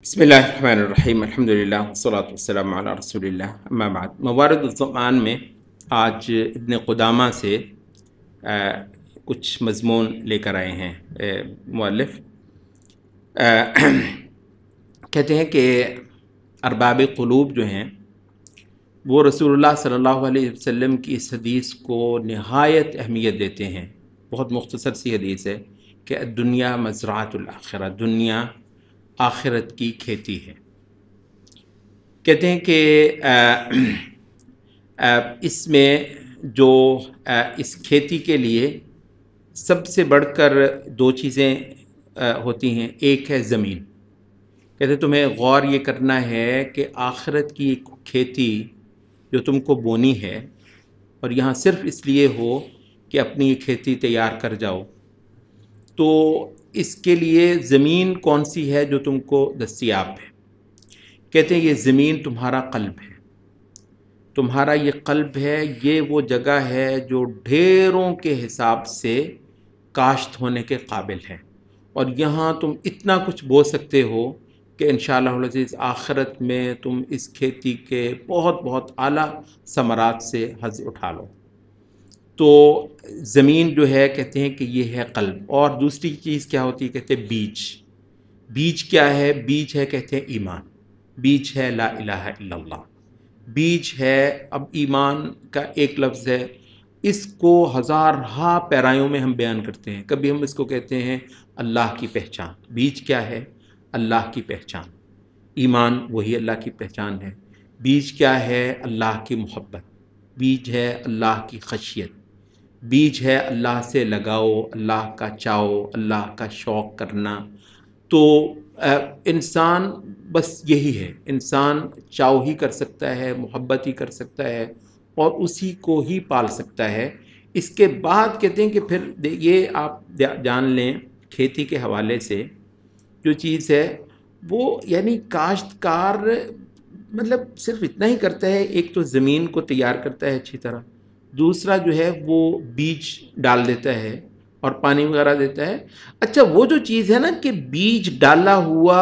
بسم اللہ الرحمن الرحیم الحمدللہ والصلاۃ والسلام علی رسول اللہ اما بعد۔ موارد الزمان میں آج ابن قدامہ سے کچھ مضمون لے کر آئے ہیں مؤلف۔ کہتے ہیں کہ ارباب قلوب جو ہیں وہ رسول اللہ صلی اللہ علیہ وسلم کی اس حدیث کو نہایت اہمیت دیتے ہیں۔ بہت مختصر سی حدیث ہے کہ الدنیا مزرعۃ الآخرہ، دنیا آخرت کی کھیتی ہے۔ کہتے ہیں کہ اس میں جو اس کھیتی کے لیے سب سے بڑھ کر دو چیزیں ہوتی ہیں۔ ایک ہے زمین۔ کہتے ہیں تمہیں غور یہ کرنا ہے کہ آخرت کی کھیتی جو تم کو بونی ہے اور یہاں صرف اس لیے ہو کہ اپنی کھیتی تیار کر جاؤ، تو اس کے لیے زمین کون سی ہے جو تم کو دستیاب ہے؟ کہتے ہیں یہ زمین تمہارا قلب ہے، تمہارا یہ قلب ہے، یہ وہ جگہ ہے جو ڈھیروں کے حساب سے کاشت ہونے کے قابل ہے، اور یہاں تم اتنا کچھ بو سکتے ہو کہ انشاءاللہ العزیز آخرت میں تم اس کھیتی کے بہت بہت اعلیٰ ثمرات سے حظ اٹھا لو۔ تو زمین جو ہے کہتے ہیں کہ یہ ہے قلب۔ اور دوسری چیز کیا ہوتی ہے؟ کہتے ہیں بیج۔ بیج کیا ہے؟ بیج ہے کہتے ہیں ایمان، بیج ہے لا الہ الا اللہ، بیج ہے۔ اب ایمان کا ایک لفظ ہے، اس کو ہزارہا پیرایوں میں ہم بیان کرتے ہیں۔ کبھی ہم اس کو کہتے ہیں اللہ کی پہچان۔ بیج کیا ہے؟ اللہ کی پہچان۔ ایمان وہی اللہ کی پہچان ہے۔ بیج کیا ہے؟ اللہ کی محبت، بیج ہے اللہ کی خشیت، بیج ہے اللہ سے لگاؤ، اللہ کا چاؤ، اللہ کا شوق کرنا۔ تو انسان بس یہی ہے، انسان چاؤ ہی کر سکتا ہے، محبت ہی کر سکتا ہے، اور اسی کو ہی پال سکتا ہے۔ اس کے بعد کہتے ہیں کہ پھر یہ آپ جان لیں کھیتی کے حوالے سے جو چیز ہے وہ یعنی کاشتکار مطلب صرف اتنا ہی کرتا ہے، ایک تو زمین کو تیار کرتا ہے اچھی طرح، دوسرا جو ہے وہ بیج ڈال دیتا ہے اور پانی وغیرہ دیتا ہے۔ اچھا وہ جو چیز ہے نا کہ بیج ڈالا ہوا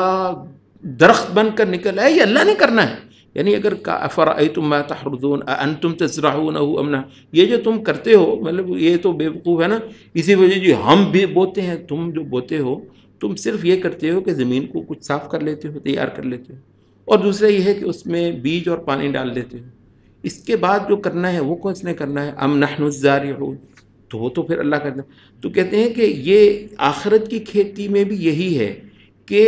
درخت بن کر نکل آئے، یہ اللہ نے کرنا ہے۔ یعنی اگر افرأیتم ما تحرثون اانتم تزرعونہ ام نحن، یہ جو تم کرتے ہو مطلب یہ تو بے وقوف ہے نا، اسی وجہ جو ہم بھی بوتے ہیں، تم جو بوتے ہو تم صرف یہ کرتے ہو کہ زمین کو کچھ صاف کر لیتے ہو، تیار کر لیتے ہو، اور دوسرا یہ ہے کہ اس میں بیج اور پانی ڈال دیتے ہو۔ اس کے بعد جو کرنا ہے وہ کس نے کرنا ہے؟ ام نحن الزارعون، تو وہ تو پھر اللہ کرتا ہے۔ تو کہتے ہیں کہ یہ آخرت کی کھیتی میں بھی یہی ہے کہ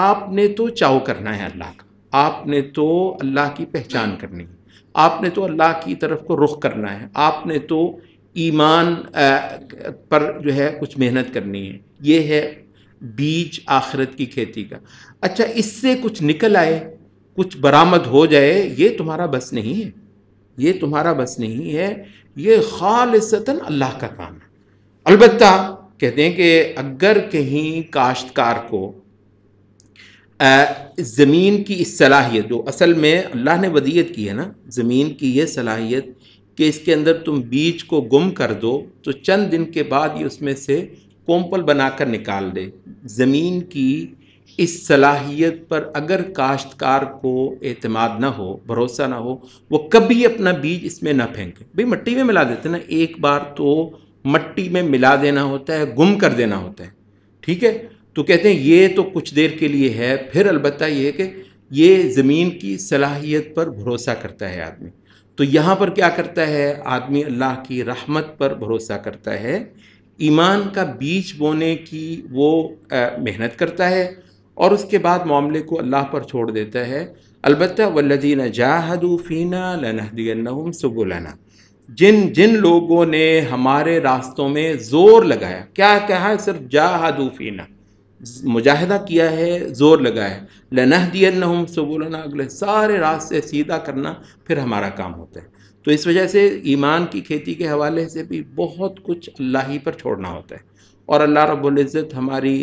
آپ نے تو چاؤ کرنا ہے اللہ کا، آپ نے تو اللہ کی پہچان کرنی ہے، آپ نے تو اللہ کی طرف کو رخ کرنا ہے، آپ نے تو ایمان پر جو ہے کچھ محنت کرنی ہے۔ یہ ہے بیج آخرت کی کھیتی کا۔ اچھا اس سے کچھ نکل آئے، کچھ برآمد ہو جائے، یہ تمہارا بس نہیں ہے، یہ تمہارا بس نہیں ہے، یہ خالصتاً اللہ کا کام ہے۔ البتہ کہتے ہیں کہ اگر کہیں کاشتکار کو زمین کی اس صلاحیت جو اصل میں اللہ نے ودیعت کی ہے نا، زمین کی یہ صلاحیت کہ اس کے اندر تم بیج کو گم کر دو تو چند دن کے بعد یہ اس میں سے کومپل بنا کر نکال دے۔ زمین کی اس صلاحیت پر اگر کاشتکار کو اعتماد نہ ہو، بھروسہ نہ ہو، وہ کبھی اپنا بیج اس میں نہ پھینکے۔ بھئی مٹی میں ملا دیتے نا، ایک بار تو مٹی میں ملا دینا ہوتا ہے، گم کر دینا ہوتا ہے، ٹھیک ہے؟ تو کہتے ہیں یہ تو کچھ دیر کے لیے ہے، پھر البتہ یہ ہے کہ یہ زمین کی صلاحیت پر بھروسہ کرتا ہے آدمی۔ تو یہاں پر کیا کرتا ہے آدمی؟ اللہ کی رحمت پر بھروسہ کرتا ہے، ایمان کا بیج بونے کی وہ محنت کرتا ہے، اور اس کے بعد معاملے کو اللہ پر چھوڑ دیتا ہے۔ البتہ والذین جاہدوا فینا لنہدینہم سبلنا، جن لوگوں نے ہمارے راستوں میں زور لگایا، کیا کہا ہے؟ صرف جاہدوا فینا، مجاہدہ کیا ہے، زور لگایا ہے، لنہدینہم سبلنا، اگلے سارے راستے سیدھا کرنا پھر ہمارا کام ہوتا ہے۔ تو اس وجہ سے ایمان کی کھیتی کے حوالے سے بھی بہت کچھ اللہ ہی پر چھوڑنا ہوتا ہے، اور اللہ رب العزت ہماری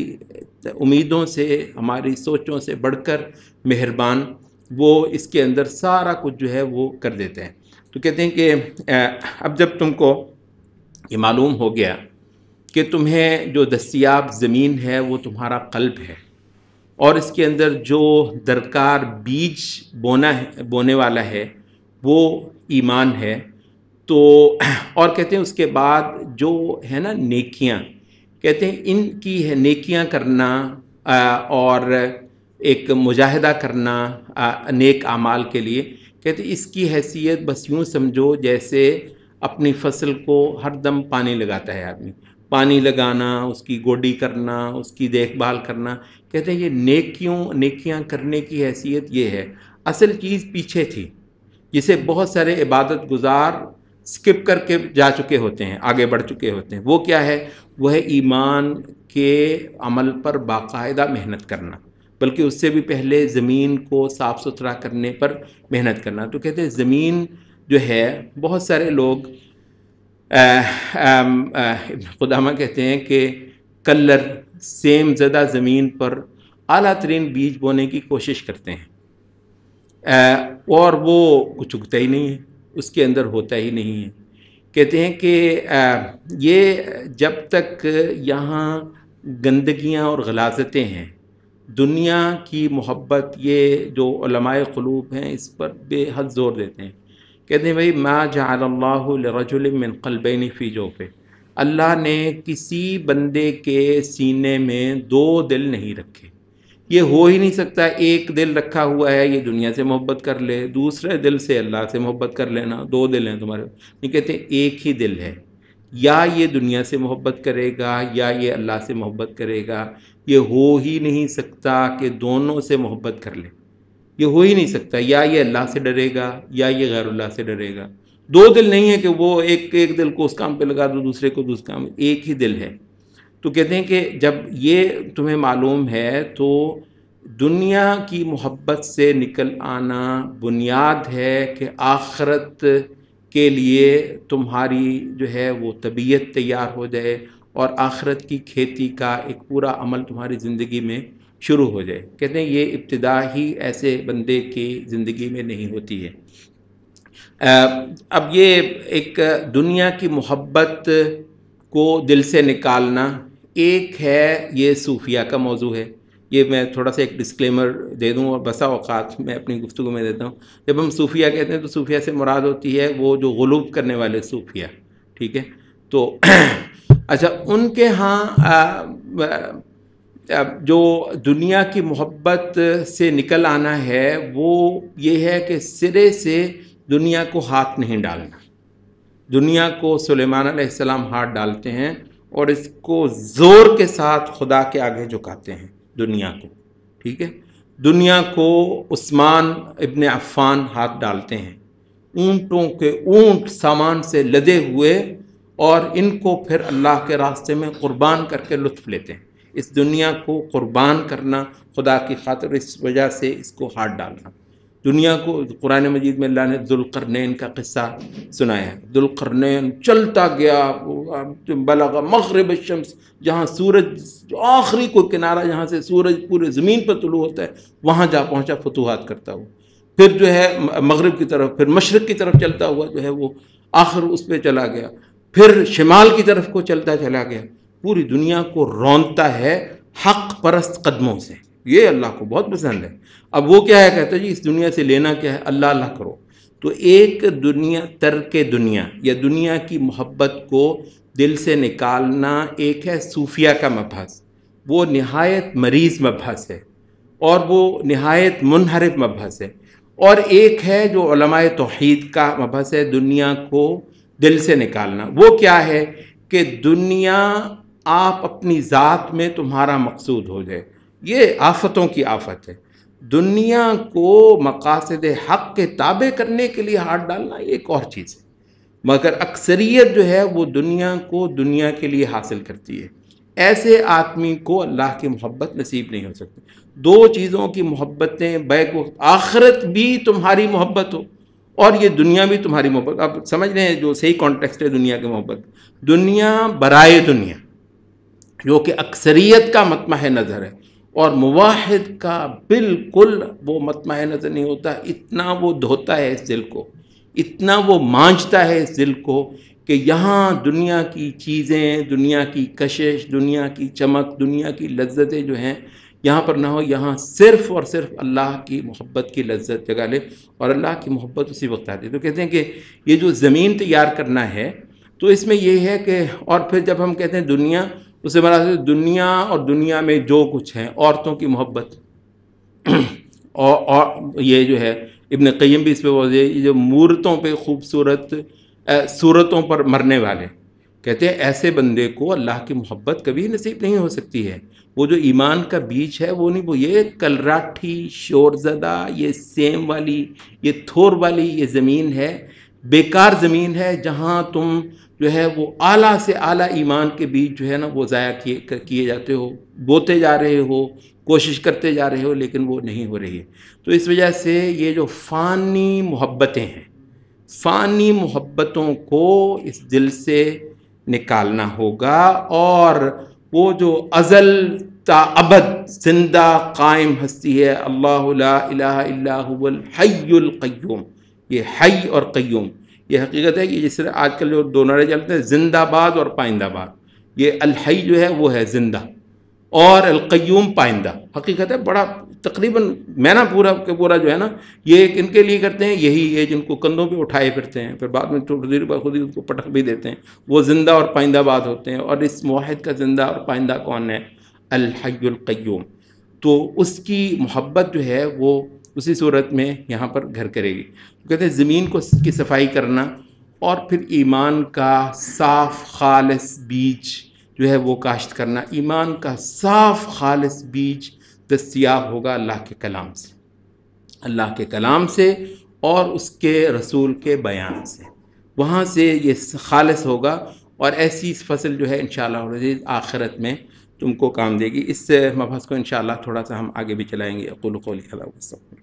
امیدوں سے، ہماری سوچوں سے بڑھ کر مہربان، وہ اس کے اندر سارا کچھ جو ہے وہ کر دیتے ہیں۔ تو کہتے ہیں کہ اب جب تم کو یہ معلوم ہو گیا کہ تمہیں جو دستیاب زمین ہے وہ تمہارا قلب ہے، اور اس کے اندر جو درکار بیج بونے والا ہے وہ ایمان ہے. تو اور کہتے ہیں اس کے بعد جو ہے نا نیکیاں، کہتے ہیں ان کی ہے نیکیاں کرنا اور ایک مجاہدہ کرنا نیک اعمال کے لیے. کہتے ہیں اس کی حیثیت بس یوں سمجھو جیسے اپنی فصل کو ہر دم پانی لگاتا ہے آدمی، پانی لگانا، اس کی گوڈی کرنا، اس کی دیکھ بھال کرنا. کہتے ہیں یہ نیکیاں کرنے کی حیثیت یہ ہے. اصل چیز پیچھے تھی جسے بہت سارے عبادت گزار سکپ کر کے جا چکے ہوتے ہیں، آگے بڑھ چکے ہوتے ہیں. وہ کیا ہے؟ وہ ہے ایمان کے عمل پر باقاعدہ محنت کرنا، بلکہ اس سے بھی پہلے زمین کو صاف ستھرا کرنے پر محنت کرنا. تو کہتے ہیں زمین جو ہے، بہت سارے لوگ ابن قدامہ کہتے ہیں کہ کلر سیم زدہ زمین پر اعلیٰ ترین بیج بونے کی کوشش کرتے ہیں اور وہ کچھ اگتا ہی نہیں ہے، اس کے اندر ہوتا ہی نہیں ہے. کہتے ہیں کہ یہ جب تک یہاں گندگیاں اور غلاظتیں ہیں، دنیا کی محبت، یہ جو علماء قلوب ہیں اس پر بے حد زور دیتے ہیں. کہتے ہیں بھائی ما جعل اللہ لرجل من قلبین فی جوفہ، اللہ نے کسی بندے کے سینے میں دو دل نہیں رکھے. یہ ہو ہی نہیں سکتا. ایک دل رکھا ہوا ہے یہ دنیا سے محبت کر لے، دوسرے دل سے اللہ سے محبت کر لینا. دو دل ہیں تمہارے. یہ کہتے ہیں ایک ہی دل ہے، یا یہ دنیا سے محبت کرے گا یا یہ اللہ سے محبت کرے گا. یہ ہو ہی نہیں سکتا کہ دونوں سے محبت کر لے، یہ ہو ہی نہیں سکتا. یا یہ اللہ سے ڈرے گا یا یہ غیر اللہ سے ڈرے گا. دو دل نہیں ہے کہ وہ ایک دل کو اس کام پہ لگا دو، دوسرے کو دوسرے کام. ایک ہی دل ہے. تو کہتے ہیں کہ جب یہ تمہیں معلوم ہے تو دنیا کی محبت سے نکل آنا بنیاد ہے کہ آخرت کے لیے تمہاری جو ہے وہ طبیعت تیار ہو جائے اور آخرت کی کھیتی کا ایک پورا عمل تمہاری زندگی میں شروع ہو جائے. کہتے ہیں یہ ابتدا ہی ایسے بندے کی زندگی میں نہیں ہوتی ہے. اب یہ ایک دنیا کی محبت کو دل سے نکالنا ایک ہے، یہ صوفیہ کا موضوع ہے. یہ میں تھوڑا سا ایک ڈسکلیمر دے دوں اور بسا اوقات میں اپنی گفتگو میں دیتا ہوں. جب ہم صوفیہ کہتے ہیں تو صوفیہ سے مراد ہوتی ہے وہ جو غلوب کرنے والے صوفیہ، ٹھیک ہے. تو اچھا، ان کے ہاں جو دنیا کی محبت سے نکل آنا ہے وہ یہ ہے کہ سرے سے دنیا کو ہاتھ نہیں ڈالنا. دنیا کو سلیمان علیہ السلام ہاتھ ڈالتے ہیں اور اس کو زور کے ساتھ خدا کے آگے جھکاتے ہیں دنیا کو، ٹھیک ہے. دنیا کو عثمان ابن عفان ہاتھ ڈالتے ہیں، اونٹوں کے اونٹ سامان سے لدے ہوئے، اور ان کو پھر اللہ کے راستے میں قربان کر کے لطف لیتے ہیں. اس دنیا کو قربان کرنا خدا کی خاطر، اس وجہ سے اس کو ہاتھ ڈالنا. دنیا کو قرآن مجید میں اللہ نے ذوالقرنین کا قصہ سنایا ہے. ذوالقرنین چلتا گیا بلغ مغرب الشمس، جہاں سورج آخری کوئی کنارہ جہاں سے سورج پورے زمین پر طلوع ہوتا ہے وہاں جا پہنچا فتوحات کرتا ہوا. پھر جو ہے مغرب کی طرف، پھر مشرق کی طرف چلتا ہوا جو ہے وہ آخر اس پہ چلا گیا. پھر شمال کی طرف کو چلتا چلا گیا. پوری دنیا کو رونتا ہے حق پرست قدموں سے. یہ اللہ کو بہت پسند ہے. اب وہ کیا ہے؟ کہتا ہے جی اس دنیا سے لینا کیا ہے، اللہ اللہ کرو. تو ایک دنیا، ترک دنیا یا دنیا کی محبت کو دل سے نکالنا ایک ہے صوفیہ کا مبحث، وہ نہایت مریض مبحث ہے اور وہ نہایت منحرف مبحث ہے. اور ایک ہے جو علماء توحید کا مبحث ہے، دنیا کو دل سے نکالنا. وہ کیا ہے کہ دنیا آپ اپنی ذات میں تمہارا مقصود ہو جائے. یہ آفتوں کی آفت ہے. دنیا کو مقاصد حق کے تابع کرنے کے لیے ہاتھ ڈالنا یہ ایک اور چیز ہے، مگر اکثریت جو ہے وہ دنیا کو دنیا کے لیے حاصل کرتی ہے. ایسے آدمی کو اللہ کی محبت نصیب نہیں ہو سکتی. دو چیزوں کی محبتیں بیک وقت، آخرت بھی تمہاری محبت ہو اور یہ دنیا بھی تمہاری محبت. اب سمجھ رہے ہیں جو صحیح کانٹیکسٹ ہے دنیا کی محبت، دنیا برائے دنیا جو کہ اکثریت کا مطمع نظر ہے، اور مواحد کا بالکل وہ مطمع نظر نہیں ہوتا. اتنا وہ دھوتا ہے اس دل کو، اتنا وہ مانجتا ہے اس دل کو کہ یہاں دنیا کی چیزیں، دنیا کی کشش، دنیا کی چمک، دنیا کی لذتیں جو ہیں یہاں پر نہ ہو، یہاں صرف اور صرف اللہ کی محبت کی لذت جگہ لے، اور اللہ کی محبت اسی وقت آتی ہے۔ تو کہتے ہیں کہ یہ جو زمین تیار کرنا ہے تو اس میں یہ ہے کہ، اور پھر جب ہم کہتے ہیں دنیا، اس سے مراد ہے دنیا اور دنیا میں جو کچھ ہے، عورتوں کی محبت اور یہ جو ہے ابن قیم بھی اس پہ بولتے ہیں، یہ جو مورتوں پہ خوبصورت صورتوں پر مرنے والے، کہتے ہیں ایسے بندے کو اللہ کی محبت کبھی نصیب نہیں ہو سکتی ہے۔ وہ جو ایمان کا بیج ہے وہ نہیں، وہ یہ کلراٹھی شور زدہ، یہ سیم والی، یہ تھور والی یہ زمین ہے، بیکار زمین ہے، جہاں تم جو ہے وہ اعلیٰ سے اعلیٰ ایمان کے بیج جو ہے نا وہ ضائع کیے جاتے ہو، بوتے جا رہے ہو، کوشش کرتے جا رہے ہو، لیکن وہ نہیں ہو رہی ہے۔ تو اس وجہ سے یہ جو فانی محبتیں ہیں، فانی محبتوں کو اس دل سے نکالنا ہوگا، اور وہ جو ازل تا ابد زندہ قائم ہستی ہے، اللہ لا الہ الا هو الحی القیوم، یہ حی اور قیوم، یہ حقیقت ہے کہ جس طرح آج کل جو دو نعرے چلتے ہیں زندہ باد اور پائندہ باد، یہ الحی جو ہے وہ ہے زندہ اور القیوم پائندہ، حقیقت ہے۔ بڑا تقریباً میں نا پورا کہ پورا جو ہے نا یہ کن کے لیے کرتے ہیں، یہی ہے جن کو کندھوں پہ اٹھائے پھرتے ہیں، پھر بعد میں تھوڑی دیر بعد خود ہی اس کو پٹخ بھی دیتے ہیں، وہ زندہ اور پائندہ باد ہوتے ہیں۔ اور اس موحد کا زندہ اور پائندہ کون ہے؟ الحی القیوم۔ تو اس کی محبت جو ہے وہ اسی صورت میں یہاں پر گھر کرے گی۔ کہتے ہیں زمین کی صفائی کرنا، اور پھر ایمان کا صاف خالص بیج جو ہے وہ کاشت کرنا۔ ایمان کا صاف خالص بیج دستیاب ہوگا اللہ کے کلام سے، اللہ کے کلام سے اور اس کے رسول کے بیان سے، وہاں سے یہ خالص ہوگا، اور ایسی فصل جو ہے انشاءاللہ العزیز آخرت میں تم کو کام دے گی۔ اس مبحث کو انشاءاللہ تھوڑا سا ہم آگے بھی چلائیں گے۔ اقول قولی ھذا واستغفر